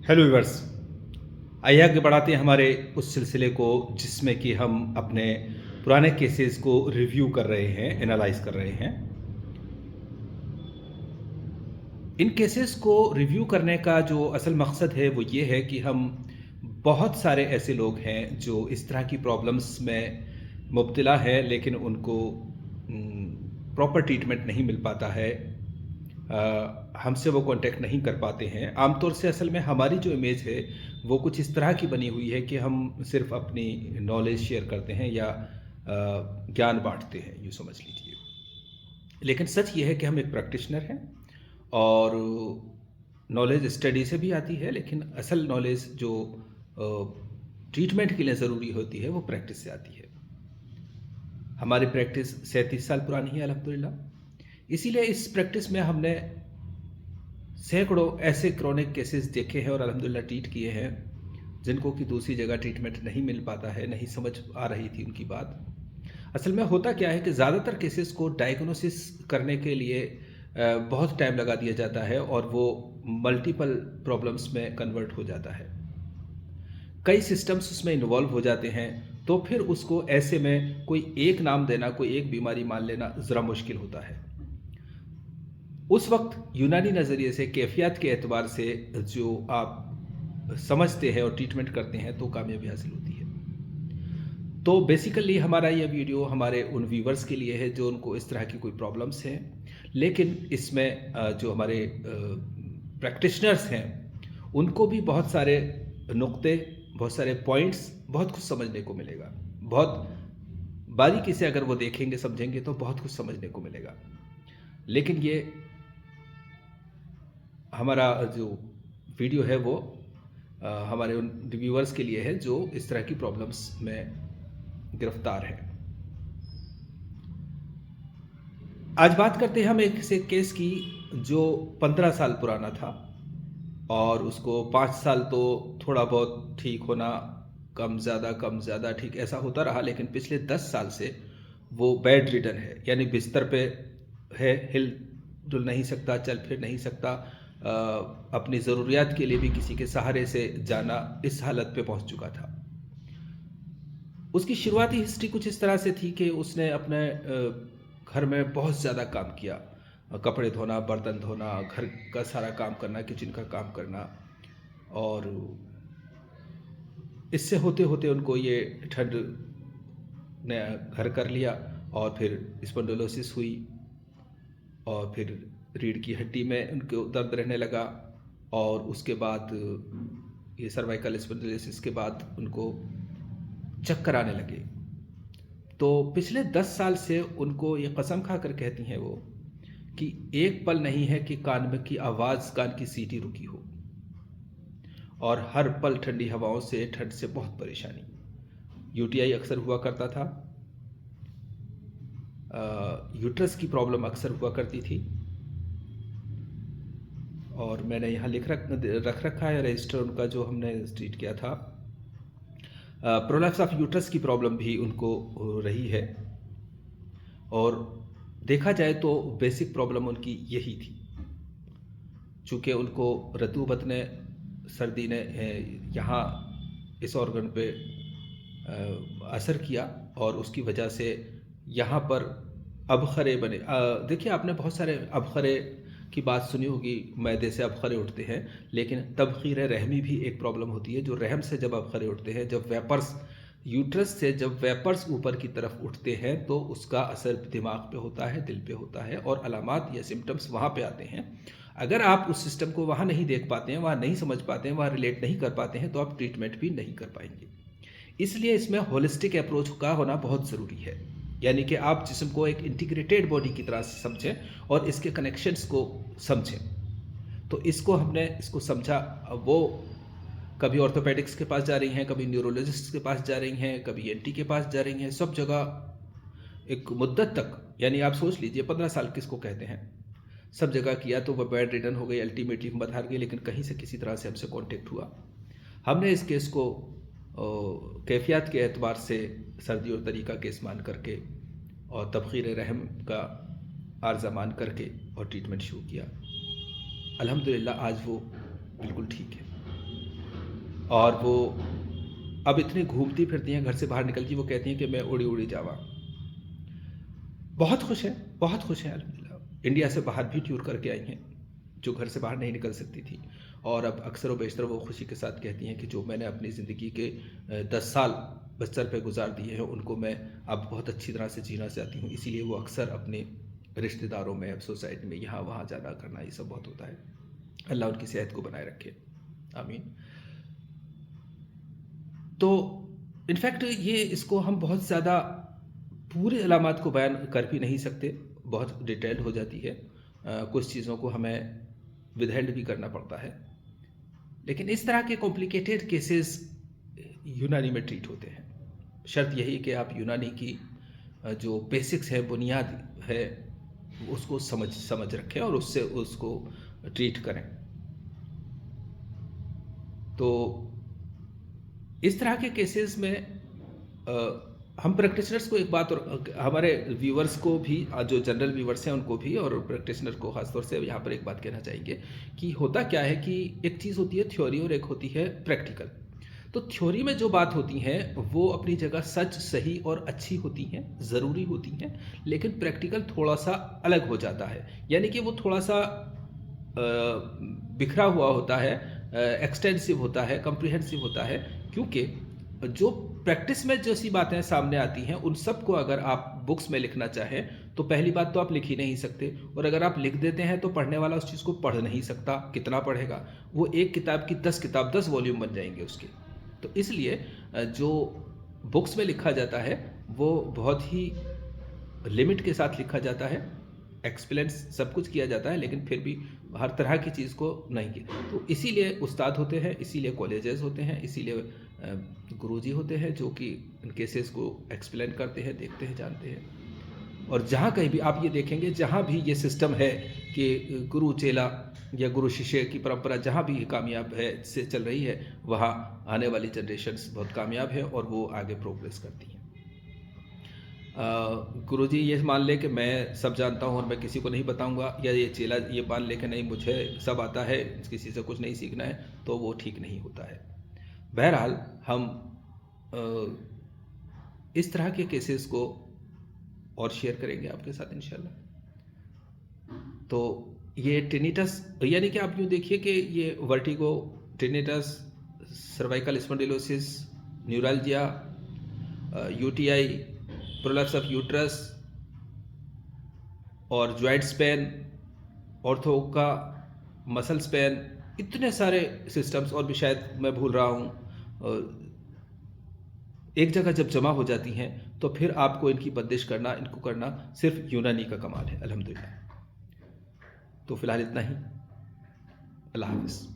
Hello viewers. आइए आगे बढ़ाते हैं हमारे उस सिलसिले को जिसमें कि हम अपने पुराने केसेस को रिव्यू कर रहे हैं, एनालाइज कर रहे हैं। इन केसेस को रिव्यू करने का जो असल मकसद है वो ये है कि हम बहुत सारे ऐसे लोग हैं जो इस तरह की प्रॉब्लम्स में मुब्तला है लेकिन उनको प्रॉपर ट्रीटमेंट नहीं मिल पाता है। हमसे वो कांटेक्ट नहीं कर पाते हैं। आमतौर से असल में हमारी जो इमेज है वो कुछ इस तरह की बनी हुई है कि हम सिर्फ अपनी नॉलेज शेयर करते हैं या ज्ञान बांटते हैं, यूँ समझ लीजिए। लेकिन सच ये है कि हम एक प्रैक्टिशनर हैं और नॉलेज स्टडी से भी आती है, लेकिन असल नॉलेज जो ट्रीटमेंट के लिए ज़रूरी होती है वो प्रैक्टिस से आती है। हमारी प्रैक्टिस 37 साल पुरानी है अल्हम्दुलिल्लाह। इसीलिए इस प्रैक्टिस में हमने सैकड़ों ऐसे क्रॉनिक केसेस देखे हैं और अल्हम्दुलिल्लाह ट्रीट किए हैं जिनको कि दूसरी जगह ट्रीटमेंट नहीं मिल पाता है, नहीं समझ आ रही थी उनकी बात। असल में होता क्या है कि ज़्यादातर केसेस को डायग्नोसिस करने के लिए बहुत टाइम लगा दिया जाता है और वो मल्टीपल प्रॉब्लम्स में कन्वर्ट हो जाता है। कई सिस्टम्स उसमें इन्वॉल्व हो जाते हैं, तो फिर उसको ऐसे में कोई एक नाम देना, कोई एक बीमारी मान लेना ज़रा मुश्किल होता है। उस वक्त यूनानी नज़रिए से कैफियत के एतबार से जो आप समझते हैं और ट्रीटमेंट करते हैं तो कामयाबी हासिल होती है। तो बेसिकली हमारा ये वीडियो हमारे उन व्यूवर्स के लिए है जो उनको इस तरह की कोई प्रॉब्लम्स हैं, लेकिन इसमें जो हमारे प्रैक्टिशनर्स हैं उनको भी बहुत सारे नुक्ते, बहुत सारे पॉइंट्स, बहुत कुछ समझने को मिलेगा। बहुत बारीकी से अगर वो देखेंगे समझेंगे तो बहुत कुछ समझने को मिलेगा। लेकिन ये हमारा जो वीडियो है वो हमारे उन रिव्यूअर्स के लिए है जो इस तरह की प्रॉब्लम्स में गिरफ्तार है। आज बात करते हैं हम एक ऐसे केस की जो 15 साल पुराना था और उसको 5 साल तो थोड़ा बहुत ठीक होना, कम ज़्यादा ठीक ऐसा होता रहा, लेकिन पिछले 10 साल से वो बेड रिडन है, यानी बिस्तर पे है, हिल डुल नहीं सकता, चल फिर नहीं सकता। अपनी ज़रूरियात के लिए भी किसी के सहारे से जाना इस हालत पे पहुंच चुका था। उसकी शुरुआती हिस्ट्री कुछ इस तरह से थी कि उसने अपने घर में बहुत ज़्यादा काम किया। कपड़े धोना, बर्तन धोना, घर का सारा काम करना, किचन का काम करना, और इससे होते होते उनको ये ठंड ने घर कर लिया और फिर स्पॉन्डिलोसिस हुई और फिर रीढ़ की हड्डी में उनको दर्द रहने लगा और उसके बाद ये सर्वाइकल स्पॉन्डिलोसिस के बाद उनको चक्कर आने लगे। तो पिछले 10 साल से उनको ये कसम खाकर कहती हैं वो कि एक पल नहीं है कि कान में की आवाज़, कान की सीटी रुकी हो, और हर पल ठंडी हवाओं से, ठंड से बहुत परेशानी। यूटीआई अक्सर हुआ करता था, यूट्रस की प्रॉब्लम अक्सर हुआ करती थी, और मैंने यहाँ रख रखा है रजिस्टर उनका जो हमने ट्रीट किया था। प्रोलैप्स ऑफ यूट्रस की प्रॉब्लम भी उनको रही है, और देखा जाए तो बेसिक प्रॉब्लम उनकी यही थी। चूँकि उनको रतूबत ने, सर्दी ने यहाँ इस ऑर्गन पे असर किया और उसकी वजह से यहाँ पर अबखरे बने। देखिए, आपने बहुत सारे अबखरे की बात सुनी होगी, मैदे से अबखरे उठते हैं, लेकिन तबखीर रहमी भी एक प्रॉब्लम होती है। जो रहम से जब अबखरे उठते हैं, जब वेपर्स यूट्रस से जब वेपर्स ऊपर की तरफ उठते हैं तो उसका असर दिमाग पे होता है, दिल पे होता है, और अलामात या सिम्टम्स वहाँ पे आते हैं। अगर आप उस सिस्टम को वहाँ नहीं देख पाते हैं, वहाँ नहीं समझ पाते हैं, वहाँ रिलेट नहीं कर पाते हैं, तो आप ट्रीटमेंट भी नहीं कर पाएंगे। इसलिए इसमें होलिस्टिक अप्रोच का होना बहुत ज़रूरी है, यानी कि आप जिस्म को एक इंटीग्रेटेड बॉडी की तरह से समझें और इसके कनेक्शंस को समझें। तो इसको समझा। वो कभी ऑर्थोपेडिक्स के पास जा रही हैं, कभी न्यूरोलॉजिस्ट के पास जा रही हैं, कभी एनटी के पास जा रही हैं, सब जगह एक मुद्दत तक, यानी आप सोच लीजिए 15 साल किसको कहते हैं, सब जगह किया तो वह बेड रिडन हो गई, अल्टीमेटली हिम्मत हार गई। लेकिन कहीं से किसी तरह से हमसे कांटेक्ट हुआ। हमने इस केस को कैफियत के एतबार से सर्दी और तरीका केस मान करके और तबखीर रहम का आर्जा मान करके और ट्रीटमेंट शुरू किया। अल्हम्दुलिल्लाह आज वो बिल्कुल ठीक है। और वो अब इतनी घूमती फिरती हैं, घर से बाहर निकलती, वो कहती हैं कि मैं उड़ी उड़ी जावा। बहुत खुश हैं, बहुत खुश हैं अल्हम्दुलिल्लाह। इंडिया से बाहर भी टूर करके आई हैं, जो घर से बाहर नहीं निकल सकती थी। और अब अक्सर व बेशतर वो खुशी के साथ कहती हैं कि जो मैंने अपनी ज़िंदगी के 10 साल बिस्तर पे गुजार दिए हैं, उनको मैं अब बहुत अच्छी तरह से जीना चाहती हूँ। इसीलिए वो अक्सर अपने रिश्तेदारों में, सोसाइटी में, यहाँ वहाँ जाना करना, ये सब बहुत होता है। अल्लाह उनकी सेहत को बनाए रखे, आमीन। तो इनफैक्ट ये इसको हम बहुत ज़्यादा पूरे अलामात को बयान कर भी नहीं सकते, बहुत डिटेल्ड हो जाती है। कुछ चीज़ों को हमें विदहेल्ड भी करना पड़ता है। लेकिन इस तरह के कॉम्प्लिकेटेड केसेस यूनानी में ट्रीट होते हैं। शर्त यही कि आप यूनानी की जो बेसिक्स है, बुनियाद है, उसको समझ रखें और उससे उसको ट्रीट करें। तो इस तरह के केसेस में हम प्रैक्टिशनर्स को एक बात, और हमारे व्यूवर्स को भी, जो जनरल व्यूवर्स हैं उनको भी, और प्रैक्टिशनर को खासतौर से यहाँ पर एक बात कहना चाहेंगे कि होता क्या है कि एक चीज़ होती है थ्योरी और एक होती है प्रैक्टिकल। तो थ्योरी में जो बात होती हैं वो अपनी जगह सच, सही और अच्छी होती हैं, ज़रूरी होती हैं, लेकिन प्रैक्टिकल थोड़ा सा अलग हो जाता है। यानी कि वो थोड़ा सा बिखरा हुआ होता है, एक्सटेंसिव होता है, कम्प्रिहेंसिव होता है, क्योंकि जो प्रैक्टिस में जैसी बातें सामने आती हैं उन सब को अगर आप बुक्स में लिखना चाहें तो पहली बात तो आप लिख ही नहीं सकते, और अगर आप लिख देते हैं तो पढ़ने वाला उस चीज़ को पढ़ नहीं सकता। कितना पढ़ेगा वो? एक किताब की 10 किताब, 10 वॉल्यूम बन जाएंगे उसके। तो इसलिए जो बुक्स में लिखा जाता है वो बहुत ही लिमिट के साथ लिखा जाता है, एक्सप्लेंस सब कुछ किया जाता है, लेकिन फिर भी हर तरह की चीज़ को नहीं किया। तो इसीलिए उस्ताद होते हैं, इसीलिए कॉलेजेस होते हैं, इसीलिए गुरुजी होते हैं जो कि इन केसेस को एक्सप्लेन करते हैं, देखते हैं, जानते हैं। और जहाँ कहीं भी आप ये देखेंगे, जहाँ भी ये सिस्टम है कि गुरु चेला या गुरु शिष्य की परंपरा जहाँ भी कामयाब है, से चल रही है, वहाँ आने वाली जनरेशन्स बहुत कामयाब है और वो आगे प्रोग्रेस करती हैं। गुरुजी ये मान ले कि मैं सब जानता हूँ और मैं किसी को नहीं बताऊँगा, या ये चेला ये मान ले कि नहीं मुझे सब आता है, किसी से कुछ नहीं सीखना है, तो वो ठीक नहीं होता है। बहरहाल हम इस तरह के केसेस को और शेयर करेंगे आपके साथ इंशाल्लाह। तो ये टिनिटस, यानी कि आप यूँ देखिए कि ये vertigo, tinnitus, cervical spondylosis, neuralgia, UTI, prolapse of uterus और जॉइंट स्पेन, ऑर्थो का मसल स्पेन, इतने सारे सिस्टम्स, और भी शायद मैं भूल रहा हूँ, एक जगह जब जमा हो जाती हैं तो फिर आपको इनकी बंदिश करना, इनको करना सिर्फ यूनानी का कमाल है अल्हम्दुलिल्लाह। तो फिलहाल इतना ही। अल्लाह हाफ़िज़।